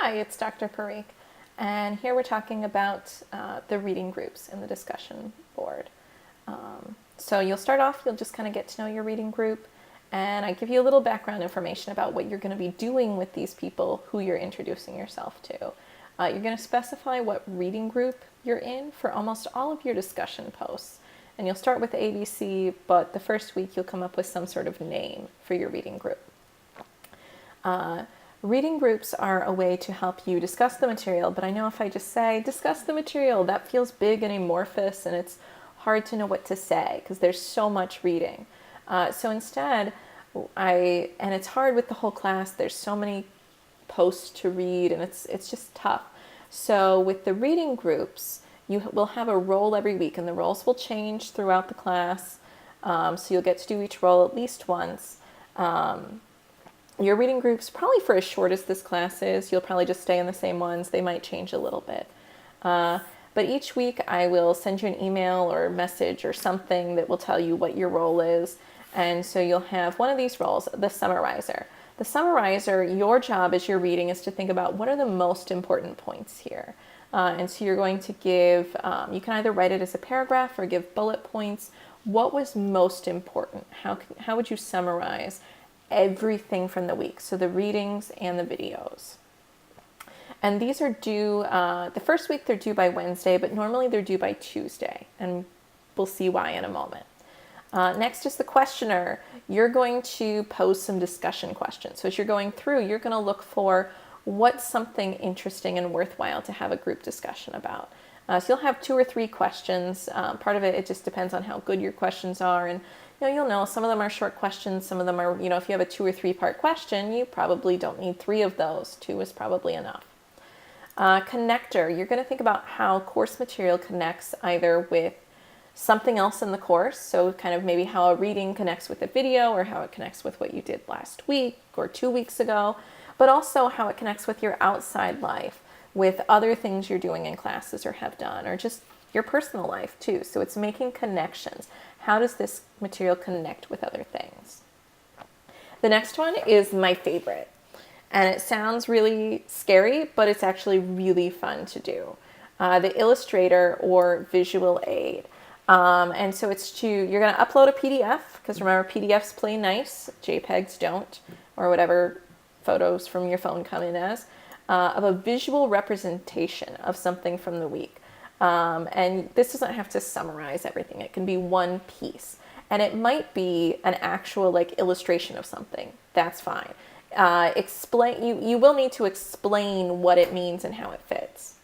Hi, it's Dr. Parikh, and here we're talking about the reading groups in the discussion board. So you'll start off, you'll just kind of get to know your reading group, and I give you a little background information about what you're going to be doing with these people who you're introducing yourself to. You're going to specify what reading group you're in for almost all of your discussion posts. And you'll start with ABC, but the first week you'll come up with some sort of name for your reading group. Reading groups are a way to help you discuss the material, but I know if I just say discuss the material, that feels big and amorphous and it's hard to know what to say because there's so much reading. So instead, and it's hard with the whole class, there's so many posts to read and it's just tough. So with the reading groups, you will have a role every week and the roles will change throughout the class. So you'll get to do each role at least once. Your reading groups, probably for as short as this class is, you'll probably just stay in the same ones. They might change a little bit. But each week I will send you an email or message or something that will tell you what your role is. And so you'll have one of these roles, the summarizer. The summarizer, your job as you're reading is to think about what are the most important points here. And so you're going to give, you can either write it as a paragraph or give bullet points. What was most important? How would you summarize everything from the week? So the readings and the videos. And these are due, the first week they're due by Wednesday, but normally they're due by Tuesday. And we'll see why in a moment. Next is the questioner. You're going to pose some discussion questions. So as you're going through, you're going to look for what's something interesting and worthwhile to have a group discussion about. So you'll have 2 or 3 questions. Part of it just depends on how good your questions are. And you'll know some of them are short questions. Some of them are, if you have a 2 or 3 part question, you probably don't need 3 of those. 2 is probably enough. Connector. You're going to think about how course material connects either with something else in the course. So kind of maybe how a reading connects with a video or how it connects with what you did last week or 2 weeks ago, but also how it connects with your outside life, with other things you're doing in classes or have done, or just your personal life too. So it's making connections. How does this material connect with other things? The next one is my favorite. And it sounds really scary, but it's actually really fun to do. The Illustrator or visual aid. And so you're going to upload a PDF, because remember, PDFs play nice, JPEGs don't, or whatever photos from your phone come in as, of a visual representation of something from the week. And this doesn't have to summarize everything. It can be one piece. And it might be an actual illustration of something. That's fine. You will need to explain what it means and how it fits.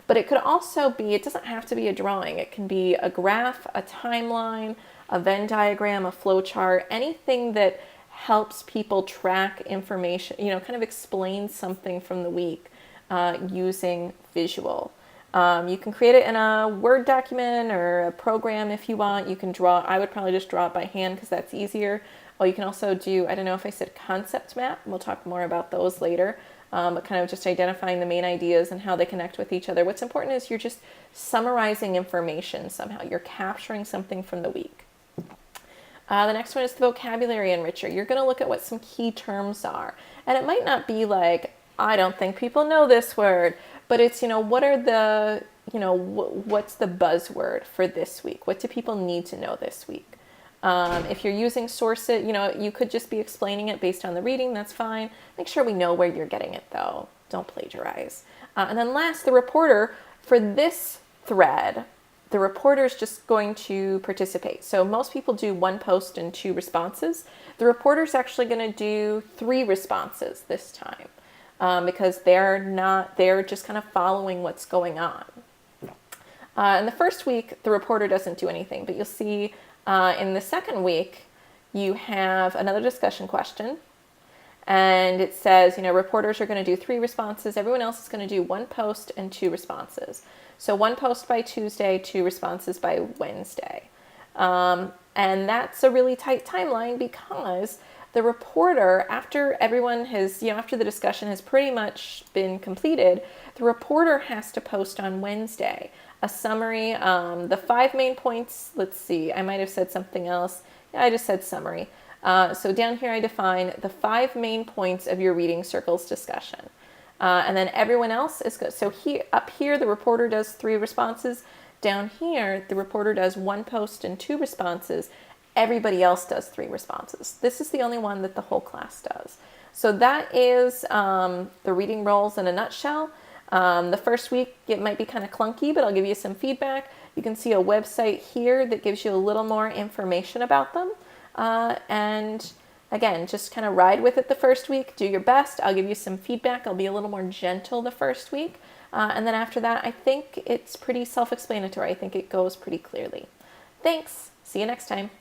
But it could also be, it doesn't have to be a drawing. It can be a graph, a timeline, a Venn diagram, a flow chart, anything that helps people track information, kind of explain something from the week using visual. You can create it in a Word document or a program if you want. You can draw. I would probably just draw it by hand because that's easier. Oh, you can also do, I don't know if I said concept map. We'll talk more about those later. But kind of just identifying the main ideas and how they connect with each other. What's important is you're just summarizing information somehow. You're capturing something from the week. The next one is the vocabulary enricher. You're going to look at what some key terms are. And it might not be like, I don't think people know this word, but it's, what are the, what's the buzzword for this week? What do people need to know this week? If you're using sources, you could just be explaining it based on the reading. That's fine. Make sure we know where you're getting it, though. Don't plagiarize. And then last, the reporter. For this thread, the reporter is just going to participate. So most people do 1 post and 2 responses. The reporter is actually going to do 3 responses this time because they're just kind of following what's going on. In the first week, the reporter doesn't do anything, but you'll see in the second week, you have another discussion question, and it says, reporters are going to do 3 responses. Everyone else is going to do 1 post and 2 responses. So 1 post by Tuesday, 2 responses by Wednesday. And that's a really tight timeline because the reporter, after everyone has, after the discussion has pretty much been completed, the reporter has to post on Wednesday a summary, the 5 main points. Let's see, I might have said something else. Yeah, I just said summary. So down here I define the 5 main points of your reading circles discussion. And then everyone else is good. So here, up here, the reporter does 3 responses. Down here, the reporter does 1 post and 2 responses. Everybody else does 3 responses. This is the only one that the whole class does. So that is the reading roles in a nutshell. The first week, it might be kind of clunky, but I'll give you some feedback. You can see a website here that gives you a little more information about them. And again, just kind of ride with it the first week. Do your best. I'll give you some feedback. I'll be a little more gentle the first week. And then after that, I think it's pretty self-explanatory. I think it goes pretty clearly. Thanks. See you next time.